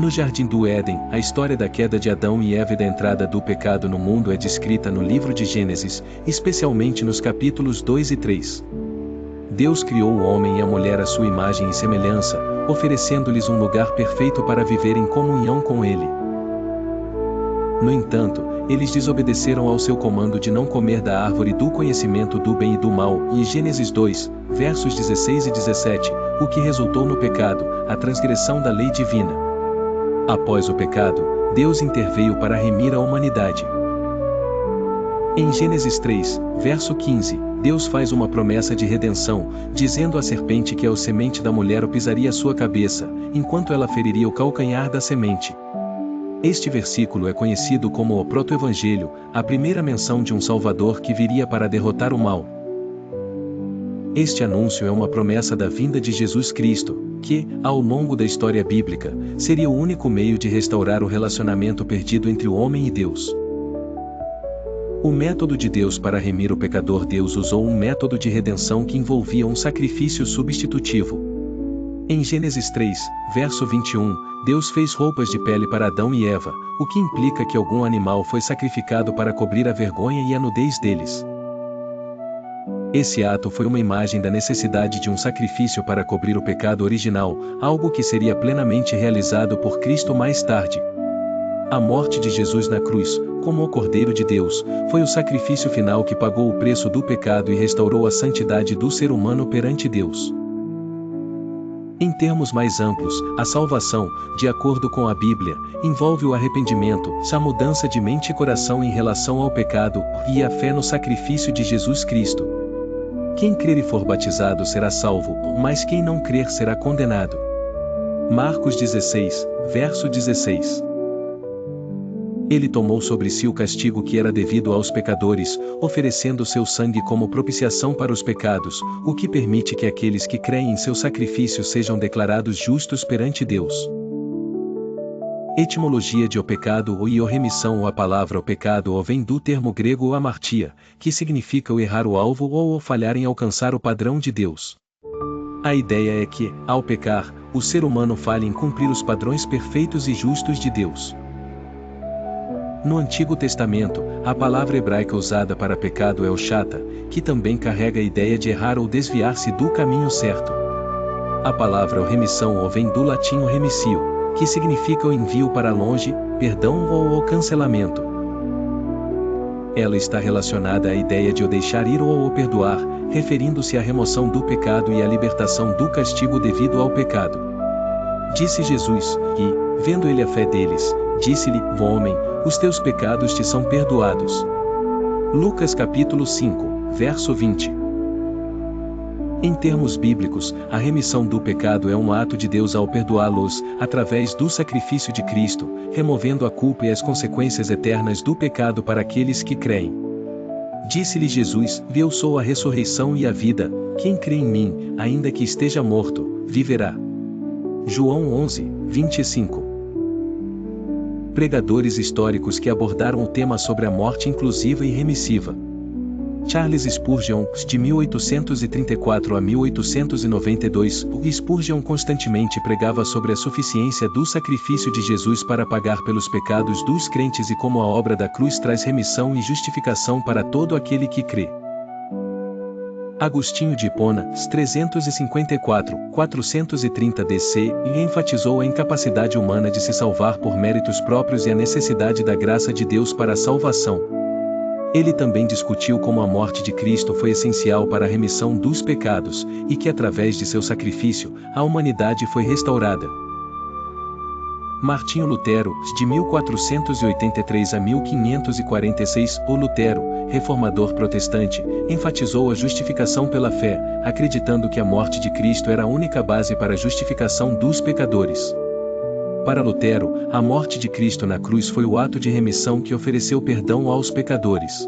No Jardim do Éden, a história da queda de Adão e Eva e da entrada do pecado no mundo é descrita no livro de Gênesis, especialmente nos capítulos 2 e 3. Deus criou o homem e a mulher à sua imagem e semelhança, oferecendo-lhes um lugar perfeito para viver em comunhão com Ele. No entanto, eles desobedeceram ao seu comando de não comer da árvore do conhecimento do bem e do mal, e Gênesis 2, versos 16 e 17, o que resultou no pecado, a transgressão da lei divina. Após o pecado, Deus interveio para remir a humanidade. Em Gênesis 3, verso 15, Deus faz uma promessa de redenção, dizendo à serpente que a semente da mulher pisaria a sua cabeça, enquanto ela feriria o calcanhar da semente. Este versículo é conhecido como o proto-evangelho, a primeira menção de um Salvador que viria para derrotar o mal. Este anúncio é uma promessa da vinda de Jesus Cristo, que, ao longo da história bíblica, seria o único meio de restaurar o relacionamento perdido entre o homem e Deus. O método de Deus para remir o pecador. Deus usou um método de redenção que envolvia um sacrifício substitutivo. Em Gênesis 3, verso 21, Deus fez roupas de pele para Adão e Eva, o que implica que algum animal foi sacrificado para cobrir a vergonha e a nudez deles. Esse ato foi uma imagem da necessidade de um sacrifício para cobrir o pecado original, algo que seria plenamente realizado por Cristo mais tarde. A morte de Jesus na cruz, como o Cordeiro de Deus, foi o sacrifício final que pagou o preço do pecado e restaurou a santidade do ser humano perante Deus. Em termos mais amplos, a salvação, de acordo com a Bíblia, envolve o arrependimento, a mudança de mente e coração em relação ao pecado, e a fé no sacrifício de Jesus Cristo. Quem crer e for batizado será salvo, mas quem não crer será condenado. Marcos 16, verso 16. Ele tomou sobre si o castigo que era devido aos pecadores, oferecendo seu sangue como propiciação para os pecados, o que permite que aqueles que creem em seu sacrifício sejam declarados justos perante Deus. Etimologia de o pecado ou remissão. A palavra o pecado vem do termo grego amartia, que significa o errar o alvo ou o falhar em alcançar o padrão de Deus. A ideia é que, ao pecar, o ser humano falha em cumprir os padrões perfeitos e justos de Deus. No Antigo Testamento, a palavra hebraica usada para pecado é o chata, que também carrega a ideia de errar ou desviar-se do caminho certo. A palavra remissão vem do latim remissio, que significa o envio para longe, perdão ou o cancelamento. Ela está relacionada à ideia de o deixar ir ou o perdoar, referindo-se à remoção do pecado e à libertação do castigo devido ao pecado. Disse Jesus, e, vendo ele a fé deles, disse-lhe: homem, os teus pecados te são perdoados. Lucas capítulo 5, verso 20. Em termos bíblicos, a remissão do pecado é um ato de Deus ao perdoá-los, através do sacrifício de Cristo, removendo a culpa e as consequências eternas do pecado para aqueles que creem. Disse-lhe Jesus: eu sou a ressurreição e a vida, quem crê em mim, ainda que esteja morto, viverá. João 11, 25. Pregadores históricos que abordaram o tema sobre a morte inclusiva e remissiva. Charles Spurgeon, de 1834 a 1892, Spurgeon constantemente pregava sobre a suficiência do sacrifício de Jesus para pagar pelos pecados dos crentes e como a obra da cruz traz remissão e justificação para todo aquele que crê. Agostinho de Hipona, 354-430 DC, enfatizou a incapacidade humana de se salvar por méritos próprios e a necessidade da graça de Deus para a salvação. Ele também discutiu como a morte de Cristo foi essencial para a remissão dos pecados, e que através de seu sacrifício, a humanidade foi restaurada. Martinho Lutero, de 1483 a 1546, o Lutero, reformador protestante, enfatizou a justificação pela fé, acreditando que a morte de Cristo era a única base para a justificação dos pecadores. Para Lutero, a morte de Cristo na cruz foi o ato de remissão que ofereceu perdão aos pecadores.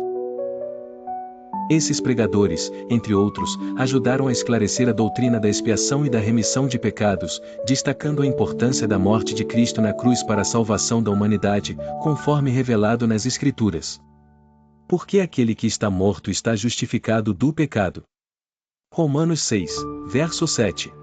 Esses pregadores, entre outros, ajudaram a esclarecer a doutrina da expiação e da remissão de pecados, destacando a importância da morte de Cristo na cruz para a salvação da humanidade, conforme revelado nas Escrituras. Porque aquele que está morto está justificado do pecado. Romanos 6, verso 7.